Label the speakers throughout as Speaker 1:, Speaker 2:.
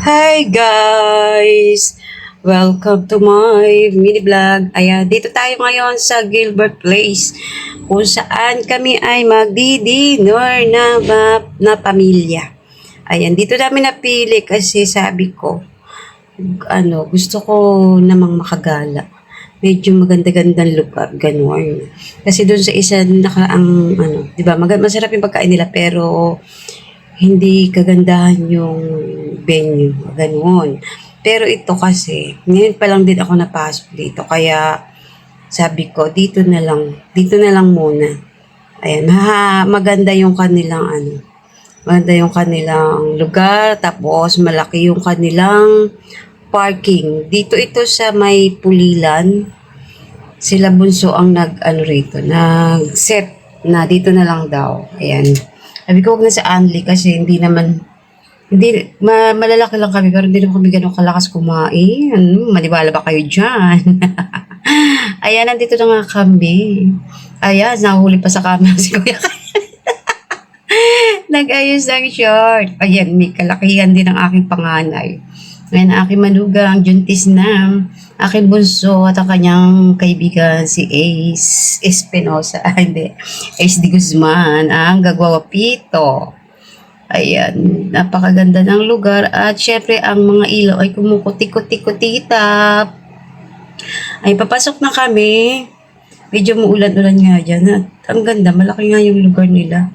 Speaker 1: Hi guys! Welcome to my mini vlog. Ayan, dito tayo ngayon sa Gilbert Place kung saan kami ay magdi-dinner na pamilya. Ayan, dito namin napili kasi sabi ko, gusto ko namang makagala. Medyo maganda-gandang lugar, gano'n. Kasi doon sa isa di ba, masarap yung pagkain nila pero hindi kagandahan yung venue, ganoon. Pero ito kasi, ngayon pa lang din ako napasok dito, kaya sabi ko, dito na lang muna. Ayan, maganda yung maganda yung kanilang lugar, tapos malaki yung kanilang parking. Dito ito sa may Pulilan, sila bunso ang nag-set na dito na lang daw. Ayan. Sabi ko, huwag na sa Anli kasi malalaki lang kami pero hindi naman kami ganun kalakas kumain. Maniwala ba kayo dyan? Ayan, nandito na nga kami. Ayan, nahuli pa sa camera si Kuya. Nag-ayos ng short. Ayan, may kalakihan din ang aking panganay. Ngayon, aking manugang, Juntis na, aking bunso at ang kanyang kaibigan si Ace Espinosa, Ace de Guzman, ang gagwawapito. Ayan, napakaganda ng lugar at syempre ang mga ilaw ay kumukuti-kuti-kutitap. Ay, papasok na kami. Medyo muulan-ulan nga dyan at ang ganda, malaki nga yung lugar nila.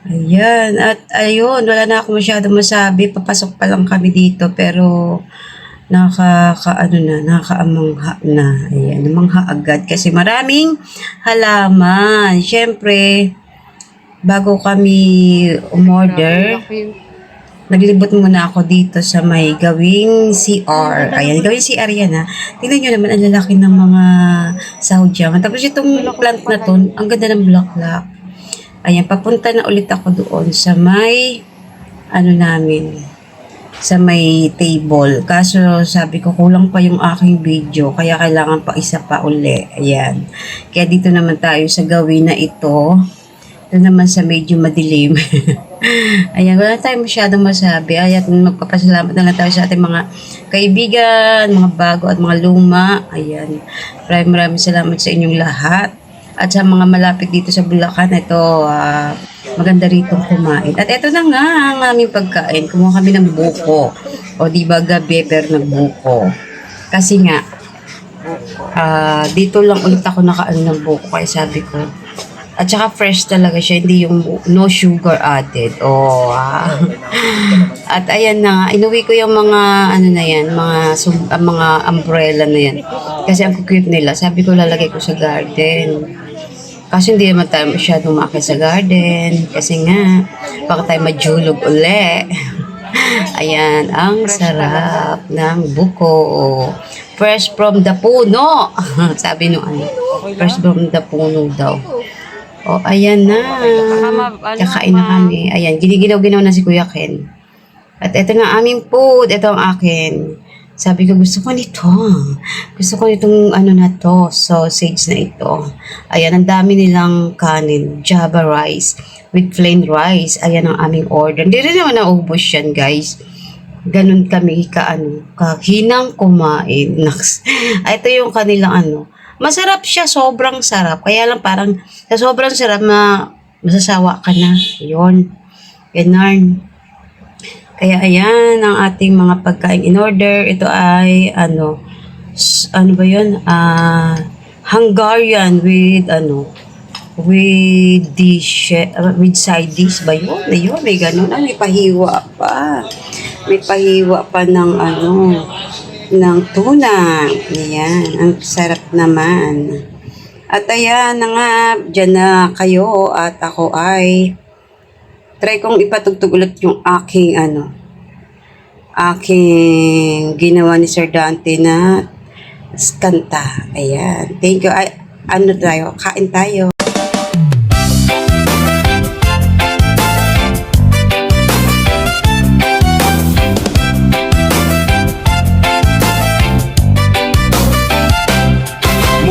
Speaker 1: Ayan, at ayun, wala na ako masyadong masabi, papasok pa lang kami dito, pero nakakaamangha na. Ayan, namangha agad kasi maraming halaman. Siyempre, bago kami umorder, naglibot muna ako dito sa may gawing CR. Ayan, gawing CR yan ha. Tingnan nyo naman, ang lalaki ng mga sahudyaman. Tapos itong plant na to, ang ganda ng bulaklak. Ayan, papunta na ulit ako doon sa may, sa may table. Kaso sabi ko, kulang pa yung aking video, kaya kailangan pa isa pa uli. Ayan. Kaya dito naman tayo sa gawin na ito. Ito naman sa medyo madilim. Ayan, wala tayong masyadong masabi. Ayan, magpapasalamat na lang tayo sa ating mga kaibigan, mga bago at mga luma. Ayan, maraming salamat sa inyong lahat. At sa mga malapit dito sa Bulacan, ito, maganda rito kumain. At ito na nga ang aming pagkain. Kumuha kami ng buko. O di ba gabi, pero nagbuko. Kasi nga, dito lang ulit ako nakaano ng buko. Kaya sabi ko, at saka fresh talaga siya, hindi yung no sugar added. At ayan na nga, inuwi ko yung mga mga umbrella na yan. Kasi ang cute nila, sabi ko lalagay ko sa garden. Kasi hindi naman tayo masyadong umakit sa garden. Kasi nga, baka tayo majulog uli. Ayan, ang sarap ng buko. Fresh from the puno. Sabi nung fresh from the puno daw. O, ayan na. Kakain na kami. Ayan, giniginaw-ginaw na si Kuya Ken. At ito nga aming food. Ito ang akin. Sabi ko, gusto ko nito. Gusto ko nitong sausage na ito. Ayan, ang dami nilang kanin. Java rice with plain rice. Ayan ang aming order. Hindi rin naman naubos yan, guys. Ganun kami kahinang kumain. Ito yung kanilang masarap siya, sobrang sarap. Kaya lang parang sa sobrang sarap masasawa ka na. Yun. Ganun. Kaya ayan ang ating mga pagkain in order. Ito ay ba yun? Hungarian with with side dish ba yun? Ayun, may ganun. May pahiwa pa. May pahiwa pa ng ng tuna. Ayan, ang sarap naman. At ayan na nga, dyan na kayo at ako ay try kong ipatugtog ulit yung aking ginawa ni Sir Dante na kanta. Ayan. Thank you. Kain tayo.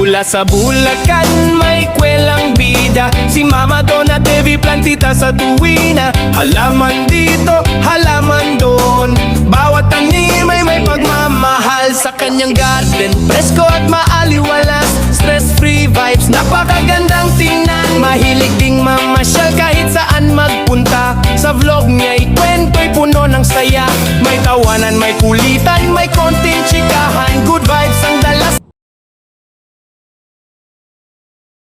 Speaker 2: Mula sa Bulacan may kwelang bida, si Mama Donna Devi plantita sa tuwina. Halaman dito, halaman doon, Bawat tanim ay may pagmamahal sa kanyang garden. Presko at maaliwalas, stress-free vibes, napakagandang tingnan. Mahilig ding mamasyal kahit saan magpunta. Sa vlog niya ikwento'y puno ng saya. May tawanan, may kulitan, may konting chikahan. Good vibes ang